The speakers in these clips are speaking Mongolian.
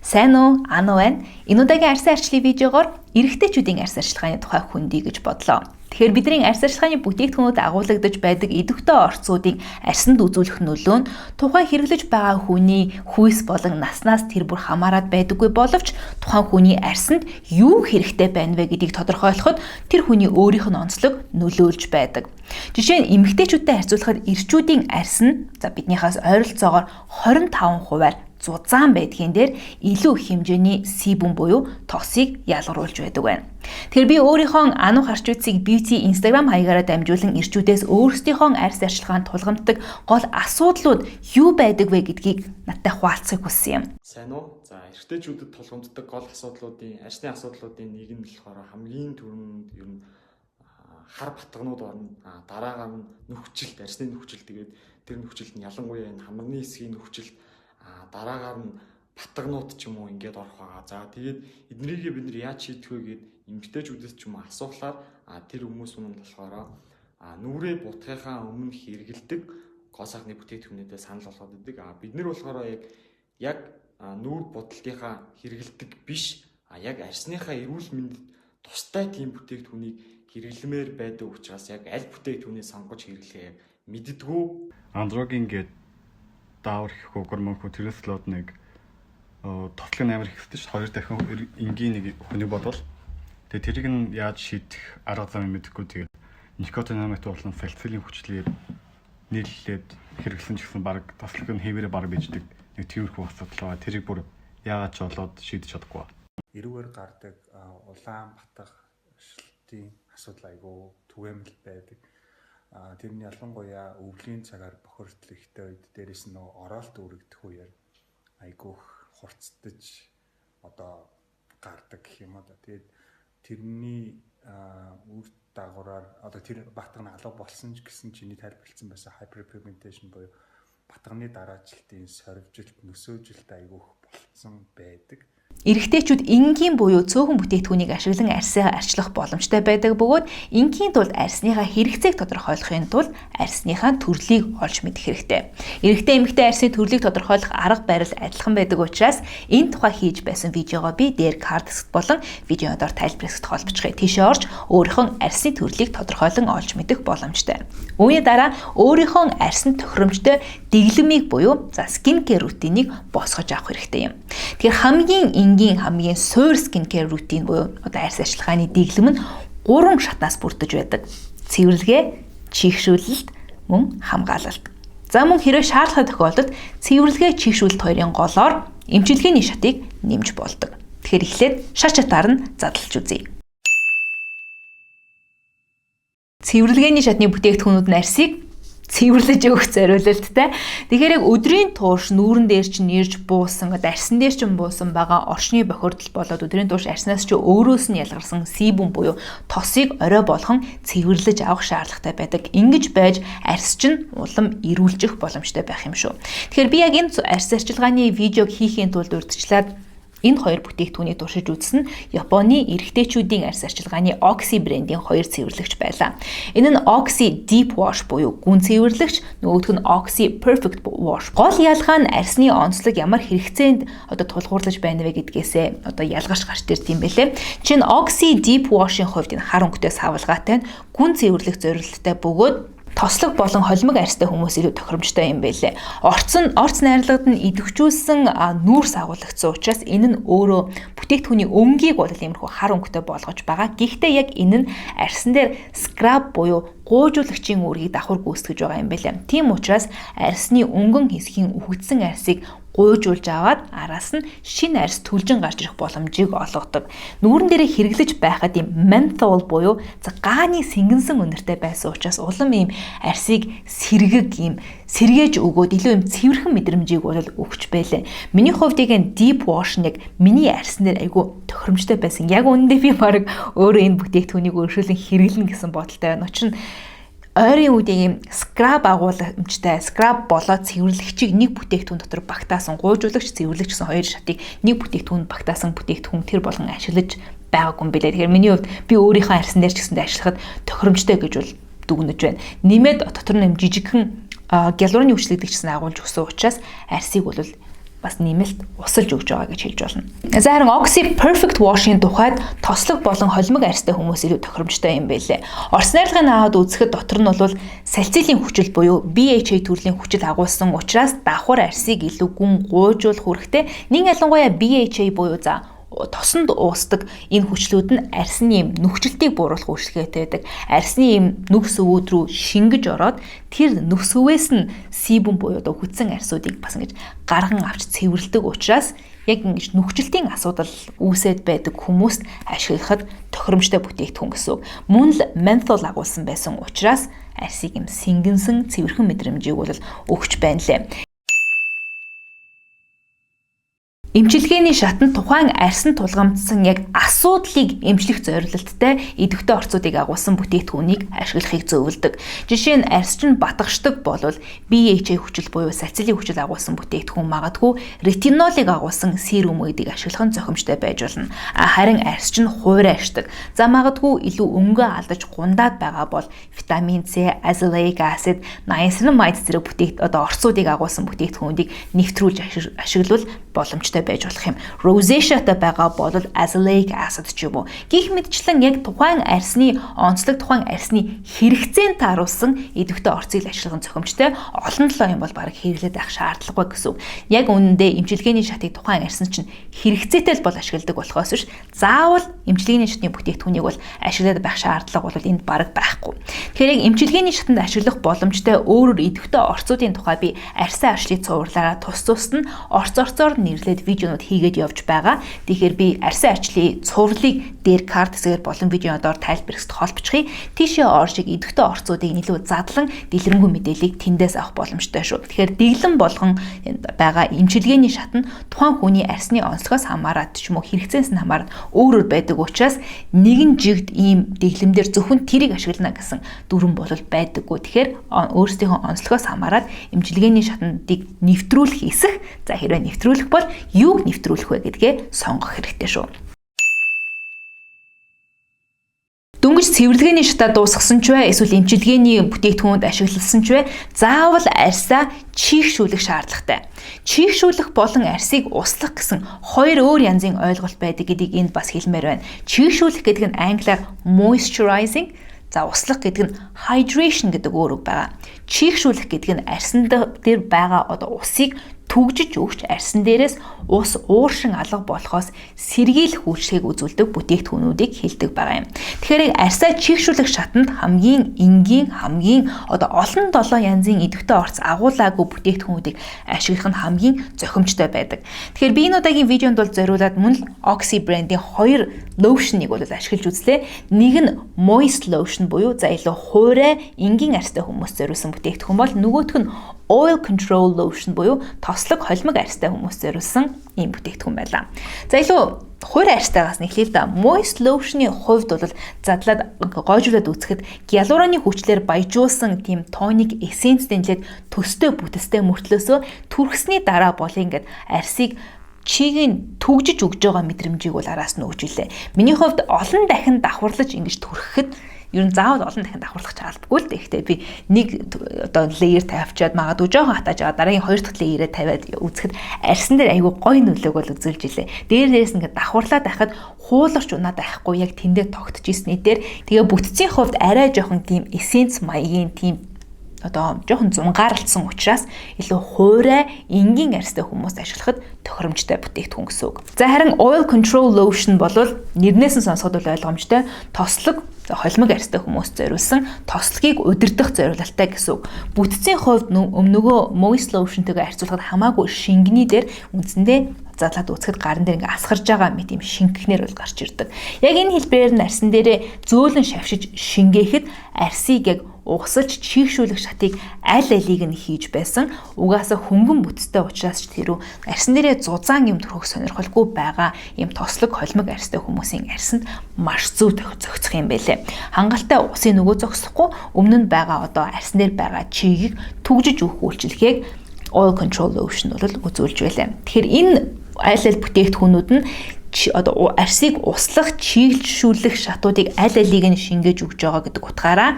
Сайн уу? Ан уу байна? Энэ удаагийн арьсан арчлалын видеогоор эрэгтэйчүүдийн арьс арчилгааны тухай хүндий гэж бодлоо. Тэгэхээр бидний арьс арчилгааны бүтээгдэхүүнүүд агуулгадж байдаг идэвхтэй орцуудыг арьсанд үзүүлэх нөлөө нь тухайн хэрэглэж байгаа хүний хүйс болон наснаас тэр бүр хамаарат байдаггүй боловч тухайн хүний арьсанд юу хэрэгтэй байна вэ гэдгийг тодорхойлоход тэр хүний өөрийнх нь онцлог нөлөөлж байдаг. Жишээ нь эмэгтэйчүүдтэй харьцуулахад эрчүүдийн арьс нь биднийхээс ойролцоогоор 25%-аар зузаан байдгийн дээр илүү хэмжээний себум буюу токсиг ялгаруулж байдаг байна. Тэгэхээр би өөрийнхөө ануу харч үтсийг beauty Instagram хаягаараа дамжуулан эрчүүдээс өөрсдийнхөө арьс арчилгаанд тулгамддаг гол асуудлууд юу байдаг вэ гэдгийг надтай хуваалцахыг хүссэн юм. Сайн уу? За, эрэгтэйчүүдэд тулгамддаг гол асуудлуудын, арьсны асуудлуудын нэг нь болохоор хамгийн түрүүнд ер нь хар батганууд орно. Дараагаар нь нөхцөлт, арьсны нөхцөлт, тэгээд тэр нөхцөлт нь ялангуяа энэ хамрны хэсгийн нөхцөлт, дараагаар нь батгнууд ч юм уу ингээд орох байгаа. За тэгээд эднэрийг бид нар яаж шийдэх вэ гэд эмэгтэйчүүдээс ч юм уу асуухлаар тэр хүмүүс өмнө болохоор нүрээ бутгахаа өмнө хэрэгэлдэг гоо сайхны бүтээгдэхүүнүүдэд санал болгоод идэг. Бид нар болохоор яг нүүр будалтынхаа хэрэгэлдэг биш, яг арьсныхаа эрүүл мэндэд тустай тийм бүтээгдэхүүнийг хэрэглэмээр байдаг учраас яг аль бүтээгдэхүүнийг сонгож хэрэглэхээ мэддэггүй. Андрогийн гээд даавар их гормон хөө тэрслоод нэг тотлог амар ихтэй ш 2 дахин энгийн нэг хүний бодвол тэгээ тэрийг нь яаж шийдэх арга зам мэдэхгүй тэгээд никотинамид болон салцилын хүчлээр нийлүүлээд хэрэглэсэн ч гэсэн баг тослог нь хэвээрээ баг бийждэг нэг тиймэрхүү асуудал байгаа. Тэрийг бүр яагаад ч болоод шийдэж чадахгүй. Эрүүгээр гардаг улаан батгах шилтийн асуудал айгүй түгээмэл байдаг. Тэр нь ялангуяа өвлийн цагаар бохирдол ихтэй үед дээрэс нь оролт үрэгдэх үеэр айгүйх хурцдаж гардаг гэх юм да. Тэгээд тэрний үр дагавраар тэр батган алга болсон ч гэсэн чиний тайлбарлсан байсан hyperpigmentation буюу батганы дараачлалтын сорвжилт, нөсөөжилт айгүйх болцсон байдаг. Эрэгтэйчүүд энгийн буюу цөөхөн бүтээгдэхүүнийг ашиглан арьсаа арчлах боломжтой байдаг бөгөөд энгийн тулд арьсныхаа хэрэгцээг тодорхойлохын тулд арьсныхаа төрлийг олж мэдэх хэрэгтэй. Эрэгтэй эмэгтэй арьсны төрлийг тодорхойлох арга барил адилхан байдаг учраас энэ тухай хийж байсан видеогоо би дээр карт хэсэгт болон видеоны доор тайлбар хэсэгт холбочихъя. Тийшээ орж өөрийнхөө арьсны төрлийг тодорхойлон олж мэдэх боломжтой. Үүний дараа өөрийнхөө арьсанд тохиромжтой дэглэмийг буюу skin care рутинийг босгож авах хэрэгтэй юм. Тэгэхээр хамгийн суур skin care routine буюу арьс арчилгааны дэглэм нь 3 шатнаас бүрдэж байдаг. Цэвэрлэгээ, чийгшүүлэлт, мөн хамгаалалт. За мөн хэрэг шаардлагатай тохиолдолд цэвэрлэгээ, чийгшүүлэлт хоёрын голоор эмчилгээний шатыг нэмж болдог. Тэгэхээр эхлээд шатаар нь задлж үзье. Цэвэрлэгээний шатны бүтээгдэхүүнүүд нь арьсыг цэвэрлэж өгөх зориулалттай. Тэгэхээр яг өдрийн турш нүүрэн дээр чинь нэрж буусан, арьсан дээр чинь буусан байгаа орчны бохирдол болоод өдрийн турш арьснаас ч өөрөөс нь ялгарсан себум буюу тосыг орой болгон цэвэрлэж авах шаардлагатай байдаг. Ингэж байж арьс чинь улам эрүүлжих боломжтой байх юм шүү. Тэгэхээр би яг энэ арьс арчилгааны видеог хийхийн тулд урьдчилаад энэ хоёр бүтээгдэхүүнийг туршиж үзсэн Японы эрэгтэйчүүдийн арьс арчилгааны Oxy брендийн хоёр цэвэрлэгч байлаа. Энэ нь Oxy Deep Wash буюу гүн цэвэрлэгч, нөгөөх нь Oxy Perfect Wash. Гол ялгаа нь арьсны онцлог ямар хэрэгцээнд тулгуурлаж байна вэ гэдгээсээ ялгарч гарч ирд юм бэлээ. Чин Oxy Deep Wash-ийн хувьд энэ хар өнгөтэй савлгаатай гүн цэвэрлэх зорилттой бөгөөд тослог болон холимог арьстай хүмүүс илүү тохиромжтой юм байлээ. Орц найрлагад нь идэвхжүүлсэн нүүрс агуулгдсан учраас энэ нь өөрөө бүтээгдэхүүний өнгийг бол иймэрхүү хар өнгөтэй болгож байгаа. Гэхдээ яг энэ нь арьсан дээр скраб буюу гуйжуулагчийн үүргийг давхар гүйцэтгэж байгаа юм байлээ. Тийм учраас арьсны өнгөн хэсгийн үхэгдсэн арьсыг гуйжуулж аваад араас нь шинэ арьс түлжин гарч ирэх боломжийг олгодог. Нүүрэн дээрээ хэрэглэж байхад юм menthol буюу гааны сэнгэнсэн үнэртэй байсан учраас улам ийм арьсыг сэргээж өгөөд илүү юм цэвэрхэн мэдрэмжийг бол өгч байлаа. Миний хувьд яг энэ deep wash нэг миний арьсан дээр айгүй тохиромжтой байсан. Яг үүндээ би баг өөрөө энэ бүтээгдэхүүнийг өөрчлөн хэрэглэнэ гэсэн бодолтой байна. Учир нь ойрын үед ийм скраб агууламжтай скраб болоод цэвэрлэгчийг нэг бүтээгдэхүүн дотор багтаасан гуйжуулагч цэвэрлэгч гэсэн хоёр шатыг нэг бүтээгдэхүүнд багтаасан бүтээгдэхүүн тэр болгон ашиглаж байгаагүй юм билээ. Тэгэхээр миний хувьд би өөрийнхөө арьсан дээр ч гэсэндээ ажиллахад тохиромжтой гэж бол дүгнэж байна. Нэмээд дотор нь жижигхэн гиалурны хүчлэгдэгчсэн агуулж өгсөн учраас арьсыг бол бас нэмэлт усалж өгж байгаа гэж хэлж болно. За харин Oxy Perfect Wash-ийн тухайд тослог болон холимог арьстай хүмүүс илүү тохиромжтой юм байлээ. Орос найрлагын аваад үзэхэд дотор нь бол салицилийн хүчил буюу BHA төрлийн хүчил агуулсан учраас давхар арьсыг илүү гүн гуйжуулах үүрэгтэй. Нэг ялангуяа BHA буюу тосонд уусдаг энэ хүчлүүд нь арьсны юм нүхжилтийг бууруулах үйлчлэгээтэй байдаг. Арьсны юм нүхс өвөд рүү шингэж ороод тэр нүхс өвөөс нь себум буюу хүчсэн арьсуудыг бас ингэж гарган авч цэвэрлдэг учраас яг ингэж нүхжилтийн асуудал үүсээд байдаг хүмүүст ашиглахад тохиромжтой бүтээгдэхүүн гэсэн үг. Мөн л menthol агуулсан байсан учраас арьсыг юм сэнгэнсэн цэвэрхэн мэдрэмжийг бол өгч байна лээ. Эмчилгээний шатанд тухайн арьсан тулгамдсан яг асуудлыг эмчлэх зорилттой идэвхтэй орцуудыг агуулсан бүтээгдэхүүнийг ашиглахыг зөвлөдөг. Жишээ нь арьсчин батгашдаг бол BHA хүчил буюу салицилын хүчил агуулсан бүтээгдэхүүн магадгүй ретинолыг агуулсан серум гэдгийг ашиглах нь зохимжтой байж болно. Харин арьсчин хуурай ашдаг. За магадгүй илүү өнгөө алдаж гундаад байгаа бол витамин С, azelaic acid, niacinamide зэрэг орцуудыг агуулсан бүтээгдэхүүнийг нэвтрүүлж ашиглавал боломжтой байж болох юм. Rosacea-тай байгаа бол azelaic acid ч юм уу. Гэх мэтчлэн яг тухайн арьсны онцлог тухайн арьсны хэрэгцээнд тааруулсан идэвхтэй орцыг ашиглах нь зохимжтой. Олон толгой юм бол бараг хэрэглээд авах шаардлагагүй гэсэн үг. Яг үнэндээ эмчилгээний шатыг тухайн арьсан чинь хэрэгцээтэй л бол ашигладаг болохоос биш заавал эмчилгээний шатны бүтээгдэхүүнийг бол ашиглаад байх шаардлага бол энд бараг байхгүй. Тэгэхээр яг эмчилгээний шатанд ашиглах боломжтой өөрөөр идэвхтэй орцуудын тухай би арьсан арчлыг цувралаараа тус тусад нь орцоор нэрлээд видеонууд хийгээд явж байгаа. Тэгэхээр би арьсан арчлын цувралыг дээр карт хэсгээр болон видеоны доор тайлбарлахад холбочихъя. Тийшээ оршиг идэвхтэй орцуудыг илүү задлан дэлгэрэнгүй мэдээллийг тэндээс авах боломжтой шүү. Тэгэхээр дэглэн болгон байгаа эмчилгээний шат нь тухайн хүний арьсны онцлогоос хамаарат ч юм уу хэрэгцээс нь хамаарат өөрөөр байдаг учраас нэгэн жигд ийм дэглэмдэр зөвхөн тэрийг ашиглана гэсэн дүрэн бол байдаггүй. Тэгэхээр өөрсдийнхөө онцлогоос хамаарат эмчилгээний шатнуудыг нэвтрүүлэх эсэх. За хэрвээ нэвтрүүлэх бол юуг нэвтрүүлэх вэ гэдгээ сонгох хэрэгтэй шүү. Дөнгөж цэвэрлэгээний шатаа дуусгасан ч вэ эсвэл эмчилгээний бүтээгдэхүүнд ашигласан ч вэ заавал арьсаа чийгшүүлэх шаардлагатай. Чийгшүүлэх болон арьсыг услах гэсэн хоёр өөр янзын ойлголт байдаг гэдгийг энд бас хэлмээр байна. Чийгшүүлэх гэдэг нь англиар moisturizing, за услах гэдэг нь hydration гэдэг өөр үг байгаа. Чийгшүүлэх гэдэг нь арьсан дээр байгаа усыг түгжиж өгч арьсан дээрээс ус ууршин алга болохоос сэргийлэх үйлчлэгийг үзүүлдэг бүтээгдэхүүнүүдийг хэлдэг байгаа юм. Тэгэхээр арьсаа чийгшүүлэх шатанд хамгийн энгийн олон долоо янзын идэвхтэй орц агуулаагүй бүтээгдэхүүнүүдийг ашиглах нь хамгийн зохимжтой байдаг. Тэгэхээр би энэ удаагийн видеонд бол зориулаад мөн л Oxy брендийн хоёр лошныг бол ашиглаж үзлээ. Нэг нь moist lotion буюу за илүү хуурай энгийн арьстай хүмүүс зориулсан бүтээгдэхүүн бол нөгөөх нь oil control lotion буюу тослог холимог арьстай хүмүүс зориулсан ийм бүтээгдэхүүн байлаа. За илүү хуурай арьстайгаас нэхлэе л да. Moist lotion-ы хувьд бол задлаад гойжуулаад үзэхэд гиалураны хүчлээр баяжуулсан тийм тоник эссенц дэнлээд төстэй бүтцтэй мөртлөөсөө түрхсний дараа бол ингээд арьсыг чигийг түгжиж өгж байгаа мэдрэмжийг бол араас нь өгч илээ. Миний хувьд олон дахин давхарлаж ингэж түрхэхэд ер нь заавал олон дахин давхарлах шаардлагагүй л дээ. Гэхдээ би нэг layer тавьчаад магадгүй жоохон хатааж байгаа дараагийн хоёр дахь layer-ээ тавиад үзэхэд арьсан дээр айгүй гоё нөлөөг бол үзүүлж илээ. Дээрээс ингээд давхарлаад байхад хууларч унаад байхгүй яг тэндээ тогтож ирсний дээр тэгээ бүтцийн хувьд арай жоохон тийм эссенц маягийн тийм жоохон зунгаарлцсан учраас илүү хуурай энгийн арьстай хүмүүс ашиглахад тохиромжтой бүтээгдэхүүн гэсэн үг. За харин oil control lotion бол нэрнээс нь сонсоход бол ойлгомжтой тослог холимог арьстай хүмүүс зориулсан тослогийг удирдах зорилттой гэсэн үг. Бүтцийн хувьд нөгөө moist lotion-тэйгээ харьцуулахад хамаагүй шингэний дээр үндсэндээ задлаад үзэхэд гарын дээр ингээ асгарж байгаа мэт юм шингэхнэр бол гарч ирдэг. Яг энэ хэлбэрээр нь арьсан дээрээ зөөлөн шавшиж шингээхэд арьсыг яг угсалж чийгшүүлэх шатыг аль алийг нь хийж байсан. Угаасаа хөнгөн бүтцтэй учраас ч тэрүү арьсан дээрээ зузаан юм төрөх сонирхолгүй байгаа юм тослог холимог арьстай хүмүүсийн арьсанд маш зөв зохицох юм байлээ. Хангалттай усын нөгөө зогсохгүй өмнө нь байгаа арьсан дээр байгаа чийгийг түгжиж өгөх үйлчлэгийг oil control lotion бол үзүүлж байлаа. Тэгэхээр энэ аль аль бүтээгдэхүүнүүд нь арьсыг услах, чийгшүүлэх шатуудыг аль алийг нь шингээж өгж байгаа гэдэг утгаараа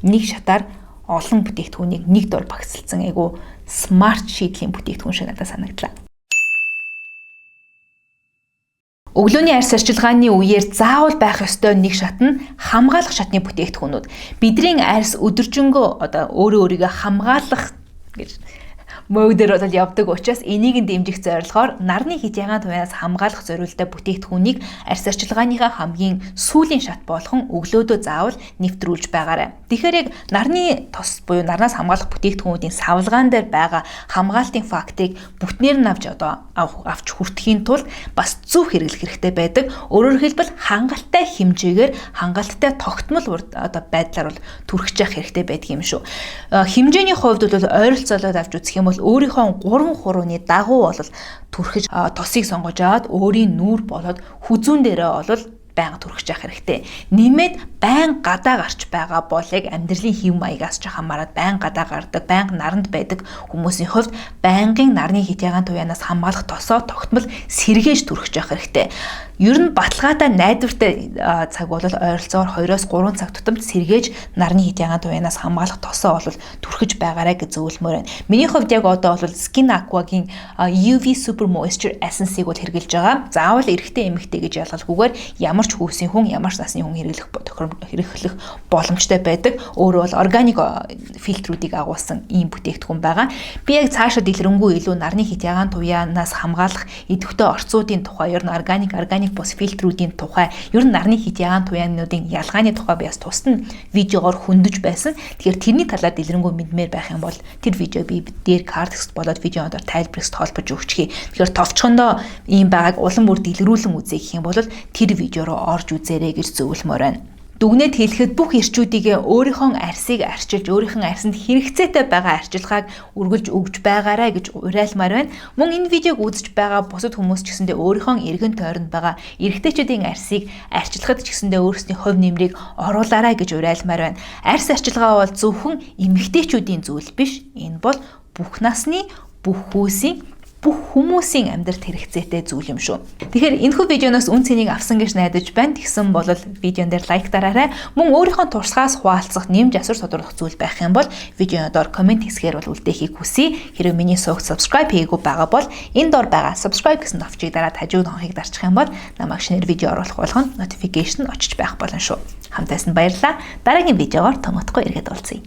нэг шатаар олон бүтээгдэхүүнийг нэг дор багцлсан айгу смарт шийдлийн бүтээгдэхүүн шиг надад санагдлаа. Өглөөний арьс арчилгааны үеэр заавал байх ёстой нэг шат нь хамгаалах шатны бүтээгдэхүүнүүд. Бидний арьс өдөржингөө өөрийгөө хамгаалах гэж модер бол явдаг учраас энийг дэмжих зорилгоор нарны хитягаан туяас хамгаалах зорилттой бүтээгдэхүүнийг арьс арчилгааныхаа хамгийн сүүлийн шат болгон өглөөдөө заавал нэвтрүүлж байгаарай. Тэгэхээр яг нарны тос буюу нарнаас хамгаалах бүтээгдэхүүнүүдийн савлгаан дээр байгаа хамгаалтын фактыг бүтнээр нь авч хүртэхийн тулд бас зөв хэрэглэх хэрэгтэй байдаг. Өөрөөр хэлбэл хангалттай хэмжээгээр хангалттай тогтмол байдлаар бол түрхэж явах хэрэгтэй байдаг юм шүү. Хэмжээний хувьд бол ойролцоолоод авч үзэх юм бол өөрийнхөө 3 хурууны дагуу бол түрхэж тосыг сонгож аваад өөрийн нүүр болоод хүзүүн дээрээ бол байнга түрхэж явах хэрэгтэй. Нэмээд байн гадаа гарч байгаа бол яг амьдралын хэв маягаас ч хамаарат байн гадаа гардаг, байн наранд байдаг хүмүүсийн хувьд байнгын нарны хитягаан туяанаас хамгаалах тосоо тогтмол сэргээж түрхэж явах хэрэгтэй. Ер нь баталгаатай найдвартай цаг бол ойролцоогоор 2-3 цаг тутамд сэргээж нарны хитягаан туяанаас хамгаалах тосоо бол түрхэж байгаарай гэж зөвлөмөр байна. Миний хувьд яг одоо бол Skin Aqua-гийн UV Super Moisture Essence-ийг бол хэрэгжилж байгаа. Заавал эрэгтэй эмэгтэй гэж ялгалгүйгээр ямар ч хүүсийн хүн, ямар ч насны хүн хэрэглэх боломжтой байдаг. Өөрөө бол органик фильтрүүдийг агуулсан ийм бүтээгдэхүүн байгаа. Би яг цаашаа дэлгэрэнгүй илүү нарны хитягаан туяанаас хамгаалах идэвхтэй орцуудын тухай, ер нь органик бус фильтрүүдийн тухай, ер нь нарны хитягаан туяануудын ялгааны тухай би бас тусна видеогоор хөндөж байсан. Тэгэхээр тэрний талаар дэлгэрэнгүй мэдмээр байх юм бол тэр видео би дээр карт хэсэгт болоод видеоноор тайлбарт холбож өгчихье. Тэгэхээр товчхондоо ийм байгааг улам бүр дэлгэрүүлэн үзье гэх юм бол тэр видео руу орж үзээрэй гэж зөвлөмөр байна. Дүгнээд хэлэхэд бүх ирчүүдийг өөрийнхөө арьсыг арчилж, өөрийнхөө арьсанд хэрэгцээтэй байгаа арчилгааг үргэлж өгж байгаарай гэж уриалмаар байна. Мөн энэ видеог үзэж байгаа бусад хүмүүс ч гэсэндээ өөрийнхөө эргэн тойронд байгаа эрэгтэйчүүдийн арьсыг арчилахад ч гэсэндээ өөрсдийн хувь нэмрийг оруулаарай гэж уриалмаар байна. Арьс арчилгаа бол зөвхөн эмэгтэйчүүдийн зүйл биш. Энэ бол бүх насны, бүх хүүсийн, бүх хүмүүсийн амьдралд хэрэгцээтэй зүйл юм шүү. Тэгэхээр энэхүү видеоноос үн цэнийг авсан гэж найдаж байна. Тэгсэн бол видеон дээр лайк дараарай. Мөн өөрийнхөө туршлагаас хуваалцах, нэмж асуур тодорхойлох зүйл байх юм бол видеоны доор комент хэсгээр бол үлдээхийг хүсье. Хэрэв миний суугт subscribe хийгээгүй байгаа бол энэ доор байгаа subscribe гэсэн товчийг дараад хажууд хонхыг дарчих юм бол намайг шинээр видео оруулах болгонд notification очиж байх болно шүү. Хамтаас нь баярлалаа. Дараагийн видеогоор томотгүй иргэд уулзъя.